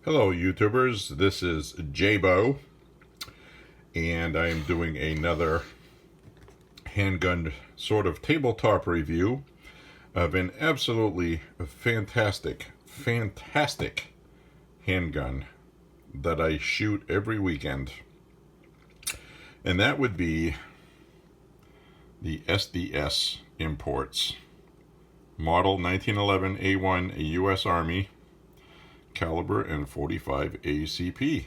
Hello YouTubers, this is Jabo, and I am doing another handgun sort of tabletop review of an absolutely fantastic handgun that I shoot every weekend. And that would be the SDS Imports Model 1911 A1 U.S. Army caliber and 45 ACP,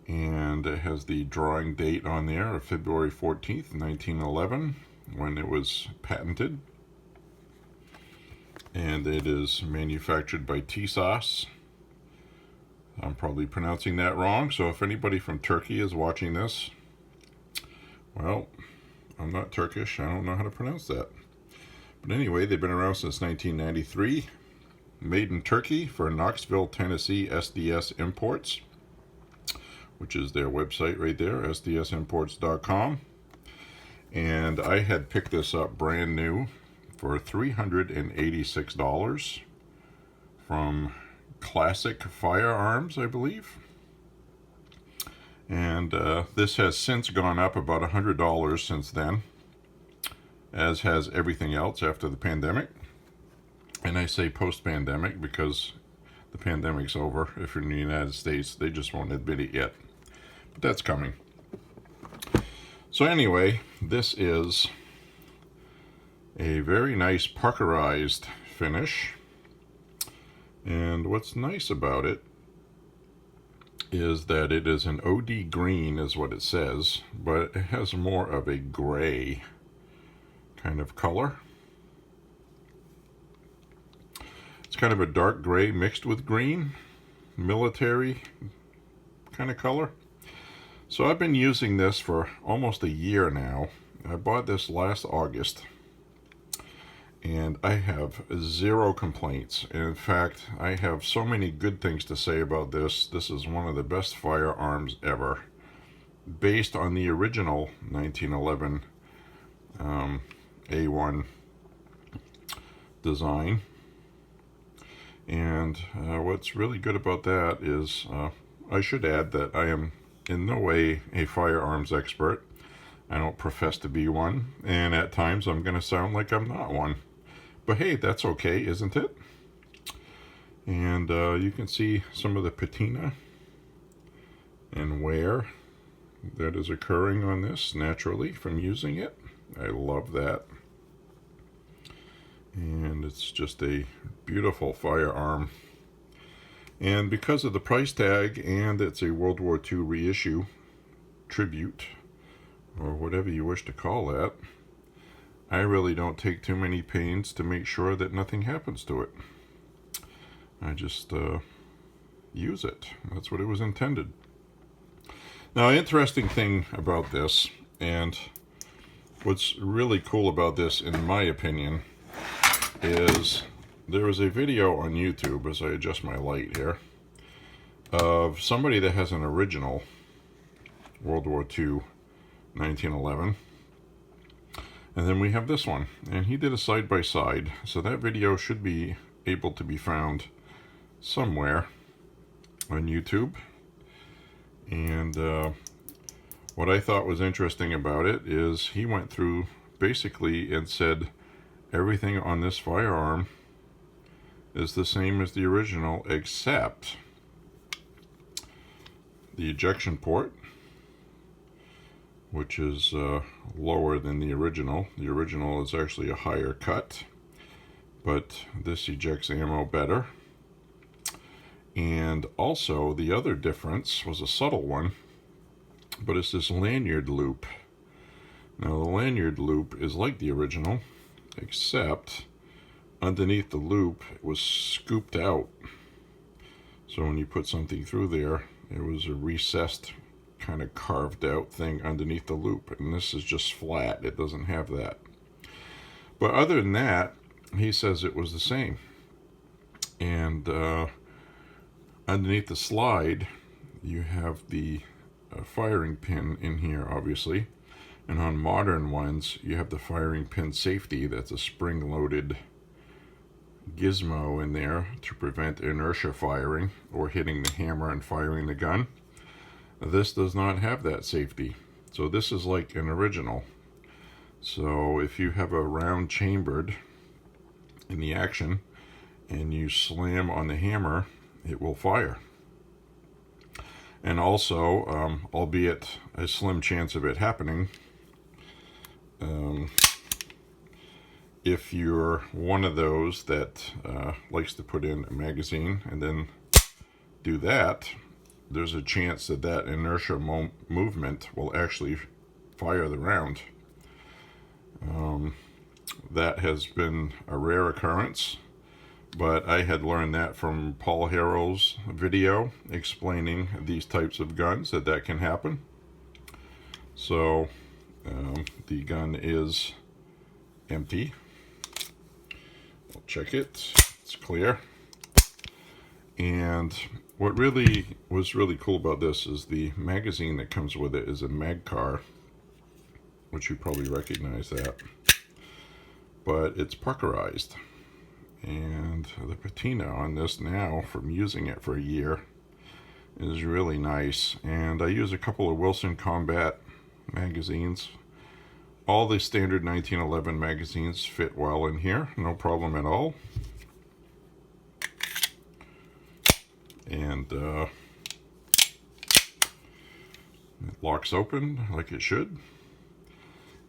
and it has the drawing date on there of February 14th 1911 when it was patented, and it is manufactured by Tisas. I'm probably pronouncing that wrong, so if anybody from Turkey is watching this, well, I'm not Turkish, I don't know how to pronounce that. But anyway, they've been around since 1993. Made in Turkey for Knoxville, Tennessee, SDS Imports, which is their website right there, sdsimports.com. And I had picked this up brand new for $386 from Classic Firearms, I believe. And this has since gone up about $100 since then, as has everything else after the pandemic. And I say post-pandemic because the pandemic's over. If you're in the United States, they just won't admit it yet. But that's coming. So anyway, this is a very nice Parkerized finish. And what's nice about it is that it is an OD green is what it says, but it has more of a gray kind of color. It's kind of a dark gray mixed with green, military kind of color. So I've been using this for almost a year now. I bought this last August, and I have zero complaints. In fact, I have so many good things to say about this. This is one of the best firearms ever, based on the original 1911 A1 design. And what's really good about that is, I should add that I am in no way a firearms expert. I don't profess to be one, and at times I'm going to sound like I'm not one. But hey, that's okay, isn't it? And you can see some of the patina and wear that is occurring on this naturally from using it. I love that. And it's just a beautiful firearm. And because of the price tag, and it's a World War II reissue tribute, or whatever you wish to call that, I really don't take too many pains to make sure that nothing happens to it. I just use it. That's what it was intended. Now, interesting thing about this, and what's really cool about this, in my opinion, is there is a video on YouTube, as I adjust my light here, of somebody that has an original World War II 1911, and then we have this one, and he did a side-by-side, so that video should be able to be found somewhere on YouTube. And what I thought was interesting about it is he went through basically and said everything on this firearm is the same as the original, except the ejection port, which is lower than the original. The original is actually a higher cut, but this ejects ammo better. And also the other difference was a subtle one, but it's this lanyard loop. Now the lanyard loop is like the original, except underneath the loop it was scooped out. So when you put something through there, it was a recessed kind of carved out thing underneath the loop, and this is just flat. It doesn't have that. But other than that, he says it was the same. And underneath the slide you have the firing pin in here, obviously, and on modern ones you have the firing pin safety. That's a spring-loaded gizmo in there to prevent inertia firing or hitting the hammer and firing the gun. This does not have that safety. So this is like an original. So if you have a round chambered in the action and you slam on the hammer, it will fire. And also, albeit a slim chance of it happening, if you're one of those that likes to put in a magazine and then do that, there's a chance that that inertia movement will actually fire the round. That has been a rare occurrence, but I had learned that from Paul Harrell's video explaining these types of guns, that can happen. So the gun is empty. I'll check it. It's clear. And what was really cool about this is the magazine that comes with it is a Magcar, which you probably recognize that. But it's puckerized. And the patina on this now, from using it for a year, is really nice. And I use a couple of Wilson Combat magazines. All the standard 1911 magazines fit well in here, no problem at all. And it locks open like it should.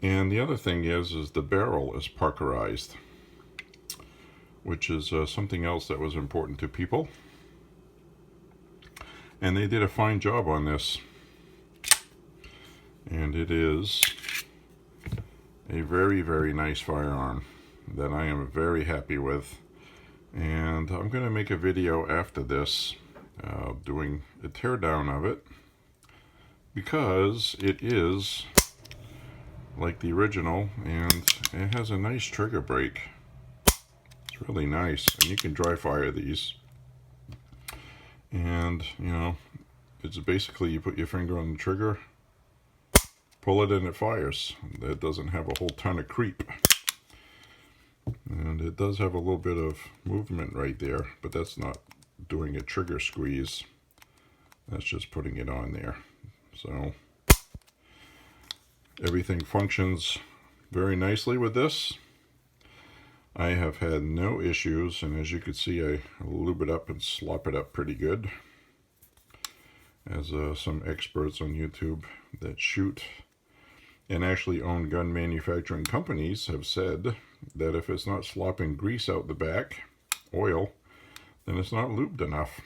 And the other thing is the barrel is puckerized, which is something else that was important to people. And they did a fine job on this. And it is a very, very nice firearm that I am very happy with. And I'm going to make a video after this doing a teardown of it, because it is like the original and it has a nice trigger break. It's really nice, and you can dry fire these. And you know, it's basically you put your finger on the trigger, pull it, and it fires. That doesn't have a whole ton of creep. And it does have a little bit of movement right there, but that's not doing a trigger squeeze. That's just putting it on there. So everything functions very nicely with this. I have had no issues, and as you can see, I lube it up and slop it up pretty good. As some experts on YouTube that shoot and actually own gun manufacturing companies have said that if it's not slopping grease out the back, oil, then it's not lubed enough.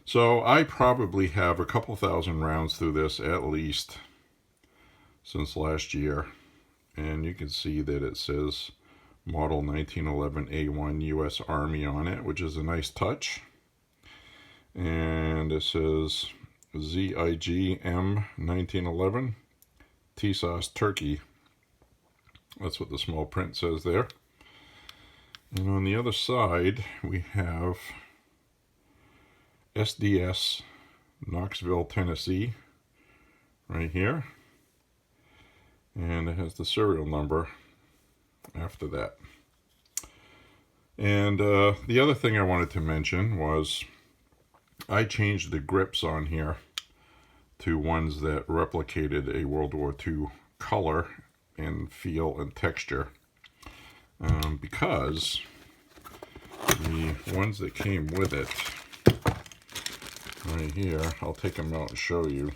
So I probably have a couple thousand rounds through this at least since last year. And you can see that it says Model 1911 A1 U.S. Army on it, which is a nice touch. And it says ZIG M1911 Tisas Turkey. That's what the small print says there. And on the other side, we have SDS Knoxville, Tennessee, right here. And it has the serial number after that. And the other thing I wanted to mention was I changed the grips on here to ones that replicated a World War II color and feel and texture. Because the ones that came with it, right here, I'll take them out and show you.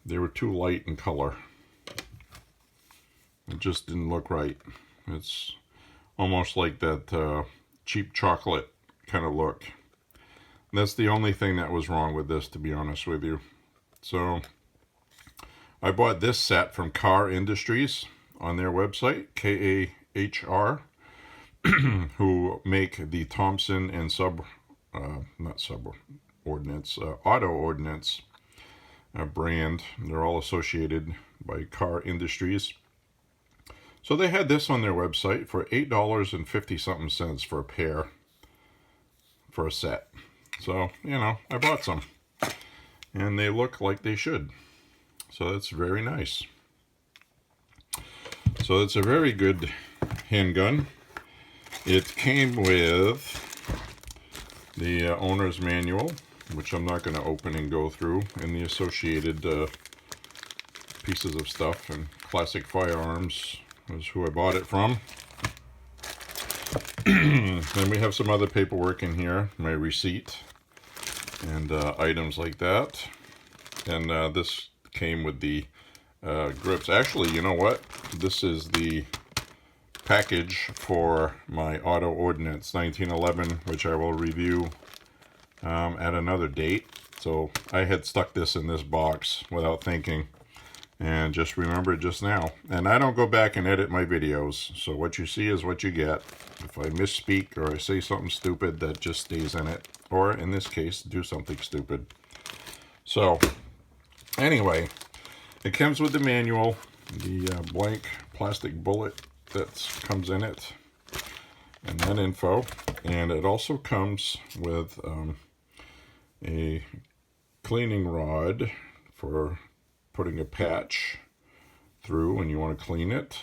They were too light in color. It just didn't look right. It's almost like that cheap chocolate kind of look. And that's the only thing that was wrong with this, to be honest with you. So I bought this set from Car Industries on their website, KAHR, who make the Thompson and Auto Ordnance brand. They're all associated by Car Industries. So they had this on their website for $8.50 something for a pair, for a set. So, you know, I bought some. And they look like they should. So that's very nice. So it's a very good handgun. It came with the owner's manual, which I'm not going to open and go through, and the associated pieces of stuff. And Classic Firearms is who I bought it from. Then we have some other paperwork in here, my receipt, and items like that. And this came with the grips. Actually, you know what? This is the package for my Auto Ordnance 1911, which I will review at another date. So I had stuck this in this box without thinking, and just remembered just now. And I don't go back and edit my videos, so what you see is what you get. If I misspeak or I say something stupid, that just stays in it. Or in this case, do something stupid. So anyway, it comes with the manual, the blank plastic bullet that comes in it, and that info. And it also comes with a cleaning rod for putting a patch through when you want to clean it.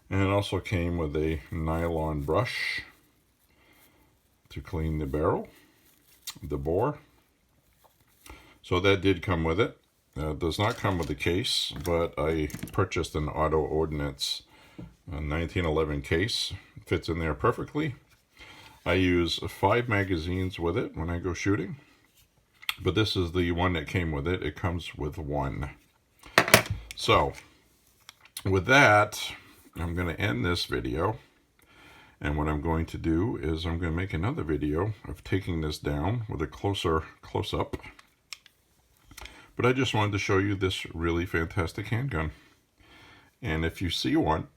And it also came with a nylon brush to clean the barrel, the bore. So that did come with it. It does not come with the case, but I purchased an Auto Ordnance 1911 case. It fits in there perfectly. I use 5 magazines with it when I go shooting, but this is the one that came with it. It comes with 1. So with that, I'm going to end this video, and what I'm going to do is I'm going to make another video of taking this down with a closer close-up. But I just wanted to show you this really fantastic handgun. And if you see one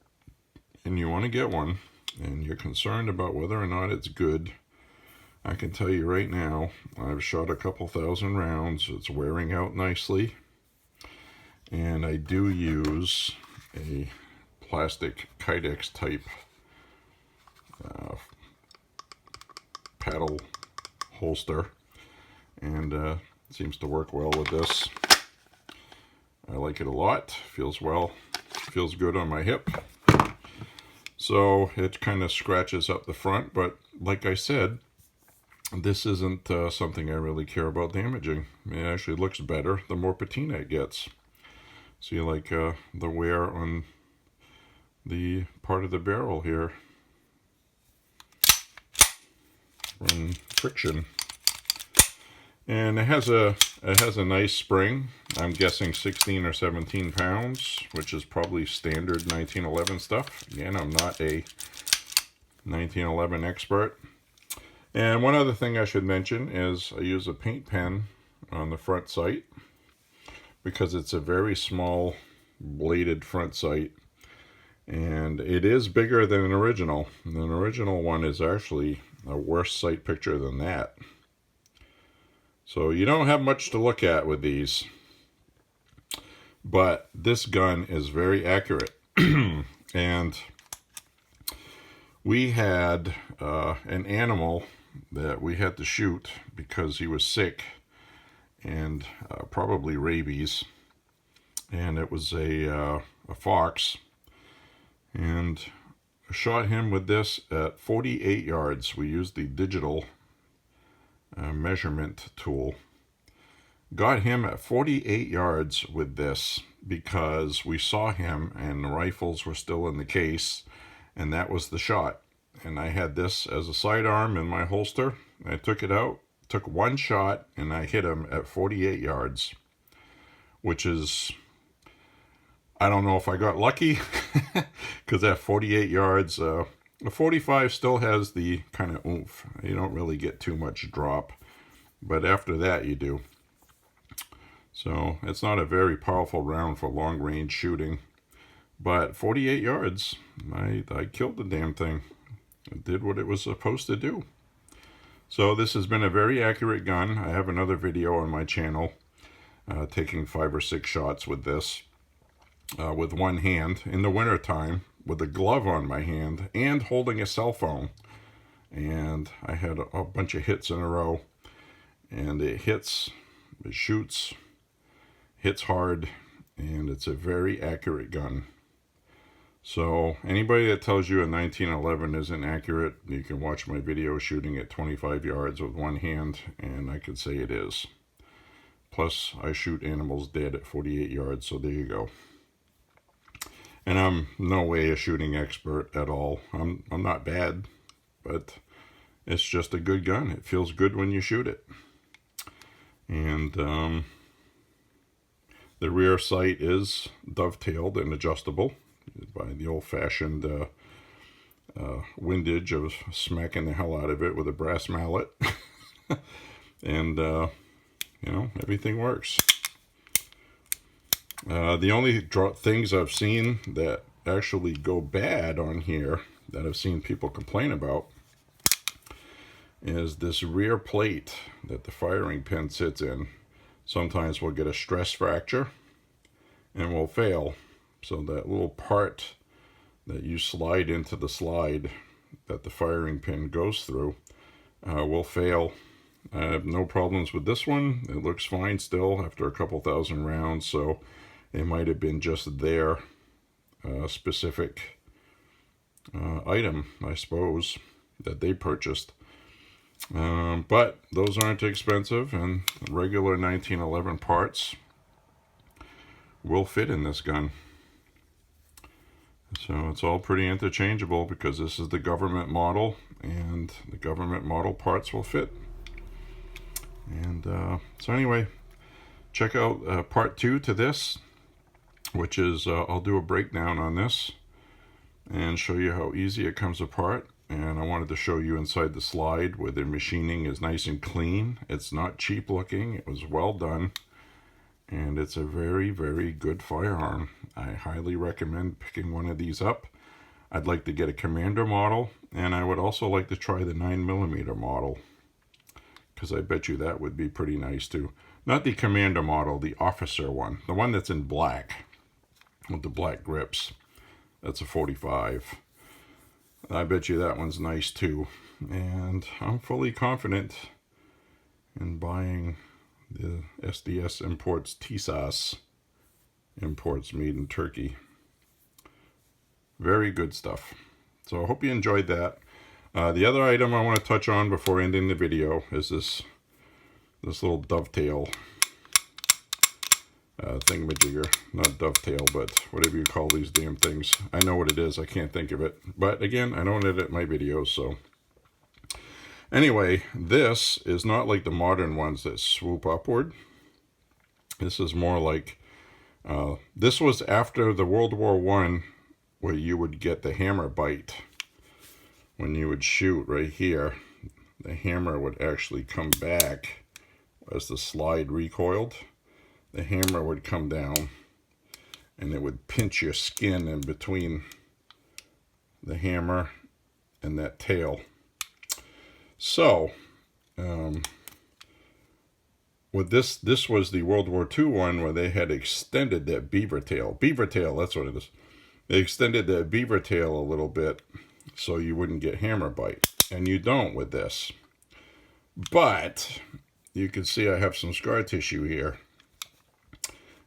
and you want to get one and you're concerned about whether or not it's good, I can tell you right now, I've shot a couple thousand rounds. It's wearing out nicely. And I do use a plastic Kydex type paddle holster, and it seems to work well with this. I like it a lot. Feels well, feels good on my hip. So it kind of scratches up the front, but like I said, this isn't something I really care about damaging. It actually looks better the more patina it gets. See, like the wear on the part of the barrel here from friction. And it has a nice spring. I'm guessing 16 or 17 pounds, which is probably standard 1911 stuff. Again, I'm not a 1911 expert. And one other thing I should mention is I use a paint pen on the front sight because it's a very small bladed front sight. And it is bigger than an original. An original one is actually a worse sight picture than that. So you don't have much to look at with these. But this gun is very accurate. And we had an animal that we had to shoot because he was sick and probably rabies. And it was a fox. And I shot him with this at 48 yards. We used the digital measurement tool. Got him at 48 yards with this because we saw him and the rifles were still in the case, and that was the shot. And I had this as a sidearm in my holster. I took it out, took one shot, and I hit him at 48 yards, which is, I don't know if I got lucky, because at 48 yards, a 45 still has the kind of oomph. You don't really get too much drop, but after that you do. So it's not a very powerful round for long range shooting, but 48 yards, I killed the damn thing. It did what it was supposed to do. So this has been a very accurate gun. I have another video on my channel taking 5 or 6 shots with this. With one hand in the wintertime with a glove on my hand and holding a cell phone. And I had a bunch of hits in a row. And it hits, it shoots, hits hard, and it's a very accurate gun. So anybody that tells you a 1911 isn't accurate, you can watch my video shooting at 25 yards with one hand, and I could say it is. Plus, I shoot animals dead at 48 yards, so there you go. And I'm no way a shooting expert at all. I'm not bad, but it's just a good gun. It feels good when you shoot it. And the rear sight is dovetailed and adjustable by the old-fashioned windage of smacking the hell out of it with a brass mallet. And, you know, everything works. The only things I've seen that actually go bad on here that I've seen people complain about is this rear plate that the firing pin sits in. Sometimes we'll get a stress fracture and will fail. So that little part that you slide into the slide that the firing pin goes through will fail. I have no problems with this one. It looks fine still after a couple thousand rounds, so it might have been just their specific item, I suppose, that they purchased. But those aren't expensive, and regular 1911 parts will fit in this gun. So it's all pretty interchangeable because this is the government model, and the government model parts will fit. And so anyway, check out part 2 to this, which is I'll do a breakdown on this and show you how easy it comes apart. And I wanted to show you inside the slide where the machining is nice and clean. It's not cheap looking. It was well done. And it's a very, very good firearm. I highly recommend picking one of these up. I'd like to get a Commander model, and I would also like to try the 9mm model, because I bet you that would be pretty nice too. Not the Commander model, the officer one. The one that's in black, with the black grips. That's a 45. I bet you that one's nice too. And I'm fully confident in buying the SDS Imports Tisas Imports made in Turkey. Very good stuff. So I hope you enjoyed that. The other item I want to touch on before ending the video is this little dovetail thingamajigger. Not dovetail, but whatever you call these damn things. I know what it is. I can't think of it. But again, I don't edit my videos, so. Anyway, this is not like the modern ones that swoop upward. This is more like, this was after the World War I, where you would get the hammer bite. When you would shoot right here, the hammer would actually come back as the slide recoiled. The hammer would come down and it would pinch your skin in between the hammer and that tail. So, with this was the World War II one where they had extended that beaver tail. Beaver tail, that's what it is. They extended that beaver tail a little bit so you wouldn't get hammer bite. And you don't with this. But you can see I have some scar tissue here.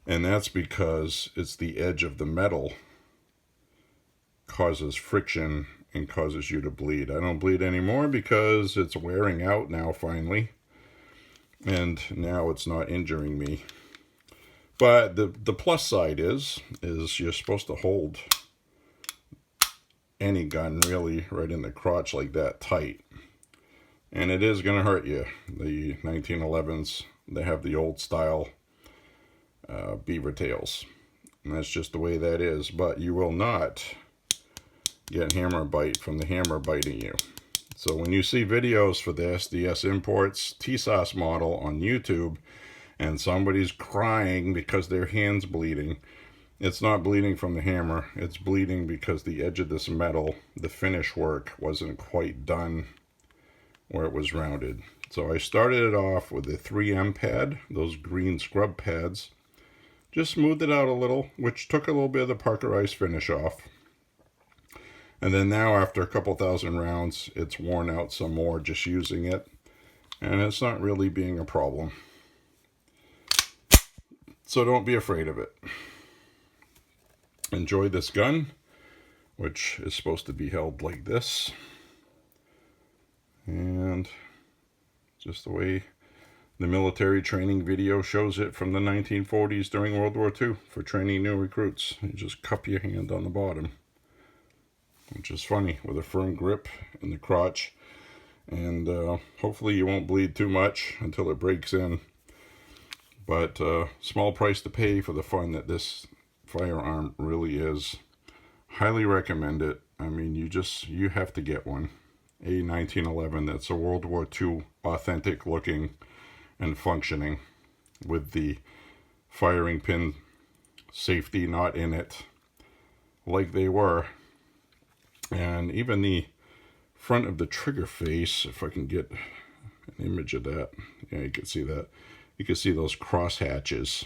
And that's because it's the edge of the metal causes friction and causes you to bleed. I don't bleed anymore because it's wearing out now finally. And now it's not injuring me. But the plus side is you're supposed to hold any gun really right in the crotch like that tight. And it is going to hurt you. The 1911s, they have the old style beaver tails. And that's just the way that is. But you will not get hammer bite from the hammer biting you. So when you see videos for the SDS Imports Tisas model on YouTube and somebody's crying because their hand's bleeding, it's not bleeding from the hammer. It's bleeding because the edge of this metal, the finish work, wasn't quite done where it was rounded. So I started it off with the 3M pad, those green scrub pads. Just smoothed it out a little, which took a little bit of the Parker Ice finish off. And then now, after a couple thousand rounds, it's worn out some more just using it. And it's not really being a problem. So don't be afraid of it. Enjoy this gun. which is supposed to be held like this. And just the way the military training video shows it from the 1940s during World War II for training new recruits. You just cup your hand on the bottom, which is funny, with a firm grip in the crotch. And hopefully you won't bleed too much until it breaks in. But small price to pay for the fun that this firearm really is. Highly recommend it. I mean, you have to get one. A1-1911, that's a World War II authentic looking and functioning, with the firing pin safety not in it like they were. And even the front of the trigger face, if I can get an image of that, yeah, you can see that. You can see those cross hatches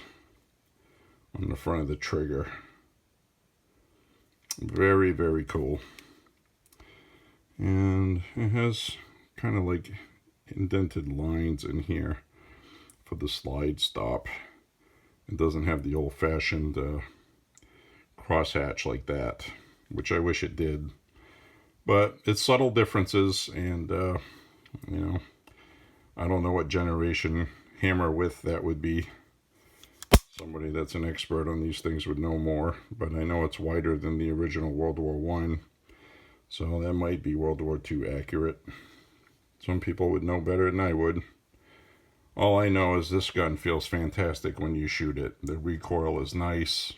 on the front of the trigger. Very, very cool. And it has kind of like indented lines in here for the slide stop. It doesn't have the old-fashioned crosshatch like that, which I wish it did. But it's subtle differences, and you know, I don't know what generation hammer width that would be. Somebody that's an expert on these things would know more, but I know it's wider than the original World War I, so that might be World War II accurate. Some people would know better than I would. All I know is this gun feels fantastic when you shoot it. The recoil is nice,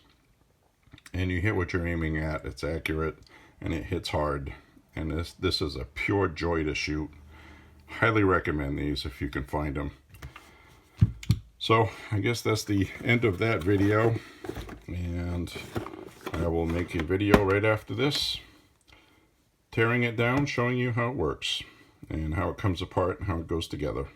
and you hit what you're aiming at. It's accurate, and it hits hard. And this is a pure joy to shoot. Highly recommend these if you can find them. So I guess that's the end of that video, and I will make a video right after this, tearing it down, showing you how it works and how it comes apart and how it goes together.